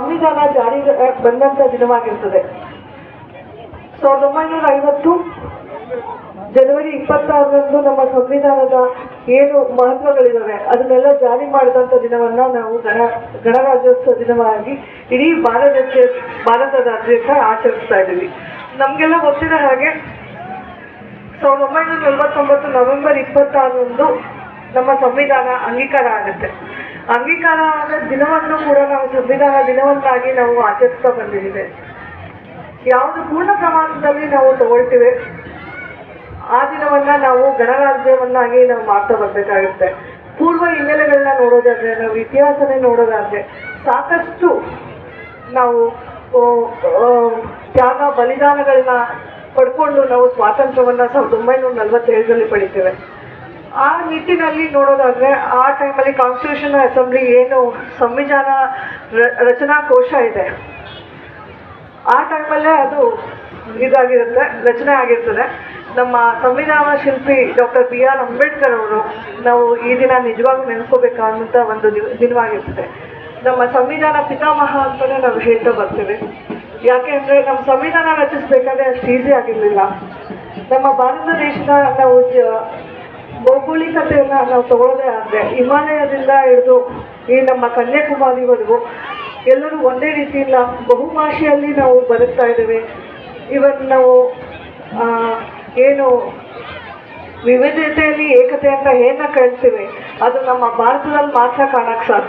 ಸಂವಿಧಾನ ಜಾರಿಗೆ ಬಂದಂತ ದಿನವಾಗಿರ್ತದೆ. 1950 ಜನವರಿ 26ರಂದು ನಮ್ಮ ಸಂವಿಧಾನದ ಏನು ಮಹತ್ವಗಳಿದಾವೆ ಅದನ್ನೆಲ್ಲ ಜಾರಿ ಮಾಡಿದಂತ ದಿನವನ್ನ ನಾವು ಗಣರಾಜ್ಯೋತ್ಸವ ದಿನವಾಗಿ ಇಡೀ ಭಾರತದಾದ್ಯಂತ ಆಚರಿಸ್ತಾ ಇದ್ದೀವಿ. ನಮ್ಗೆಲ್ಲ ಗೊತ್ತಿರೋ ಹಾಗೆ 1949 ನವೆಂಬರ್ 26ರಂದು ನಮ್ಮ ಸಂವಿಧಾನ ಅಂಗೀಕಾರ ಆಗುತ್ತೆ. ಅಂಗೀಕಾರ ಆದ ದಿನವನ್ನು ಕೂಡ ನಾವು ಸಂವಿಧಾನ ದಿನವನ್ನಾಗಿ ನಾವು ಆಚರಿಸ್ತಾ ಬಂದಿದ್ದೇವೆ. ಯಾವುದು ಪೂರ್ಣ ಪ್ರಮಾಣದಲ್ಲಿ ನಾವು ತಗೊಳ್ತೀವಿ ಆ ದಿನವನ್ನ ನಾವು ಗಣರಾಜ್ಯವನ್ನಾಗಿ ನಾವು ಮಾಡ್ತಾ ಬರ್ಬೇಕಾಗುತ್ತೆ. ಪೂರ್ವ ಹಿನ್ನೆಲೆಗಳನ್ನ ನೋಡೋದಾದ್ರೆ, ನಾವು ಇತಿಹಾಸನೇ ನೋಡೋದಾದ್ರೆ ಸಾಕಷ್ಟು ನಾವು ತ್ಯಾಗ ಬಲಿದಾನಗಳನ್ನ ಪಡ್ಕೊಂಡು ನಾವು ಸ್ವಾತಂತ್ರ್ಯವನ್ನ 1947ರಲ್ಲಿ ಪಡಿತೇವೆ. ಆ ನಿಟ್ಟಿನಲ್ಲಿ ನೋಡೋದಾದ್ರೆ ಆ ಟೈಮಲ್ಲಿ ಕಾನ್ಸ್ಟಿಟ್ಯೂಷನ್ ಅಸೆಂಬ್ಲಿ ಏನು ಸಂವಿಧಾನ ರಚನಾ ಕೋಶ ಇದೆ ಆ ಟೈಮಲ್ಲೇ ಅದು ಇದಾಗಿರುತ್ತೆ, ರಚನೆ ಆಗಿರ್ತದೆ. ನಮ್ಮ ಸಂವಿಧಾನ ಶಿಲ್ಪಿ ಡಾಕ್ಟರ್ BR ಅಂಬೇಡ್ಕರ್ ಅವರು ನಾವು ಈ ದಿನ ನಿಜವಾಗ್ಲೂ ನೆನೆಸ್ಕೋಬೇಕಾದಂಥ ಒಂದು ದಿನವಾಗಿರ್ತದೆ. ನಮ್ಮ ಸಂವಿಧಾನ ಪಿತಾಮಹ ಅಂತಲೇ ನಾವು ಹೇಳ್ತಾ ಬರ್ತೀವಿ. ಯಾಕೆ ಅಂದರೆ ನಮ್ಮ ಸಂವಿಧಾನ ರಚಿಸಬೇಕಾದ್ರೆ ಅಷ್ಟು ಈಸಿ ಆಗಿರಲಿಲ್ಲ. ನಮ್ಮ ಭಾರತ ದೇಶದ ನಾವು ಭೌಗೋಳಿಕತೆಯನ್ನು ನಾವು ತಗೊಳ್ಳೋದೇ ಆದರೆ ಹಿಮಾಲಯದಿಂದ ಹಿಡಿದು ಈ ನಮ್ಮ ಕನ್ಯಾಕುಮಾರಿವರೆಗೂ ಎಲ್ಲರೂ ಒಂದೇ ರೀತಿ ಇಲ್ಲ, ಬಹುಭಾಷೆಯಲ್ಲಿ ನಾವು ಬದುಕ್ತಾ ಇದ್ದೇವೆ. ಇವತ್ತು ನಾವು ಏನು ವಿವಿಧತೆಯಲ್ಲಿ ಏಕತೆ ಅಂತ ಏನ ಕಳ್ತೀವಿ ಅದು ನಮ್ಮ ಭಾರತದಲ್ಲಿ ಮಾತ್ರ ಕಾಣಕ್ಕೆ ಸಾಧ್ಯ.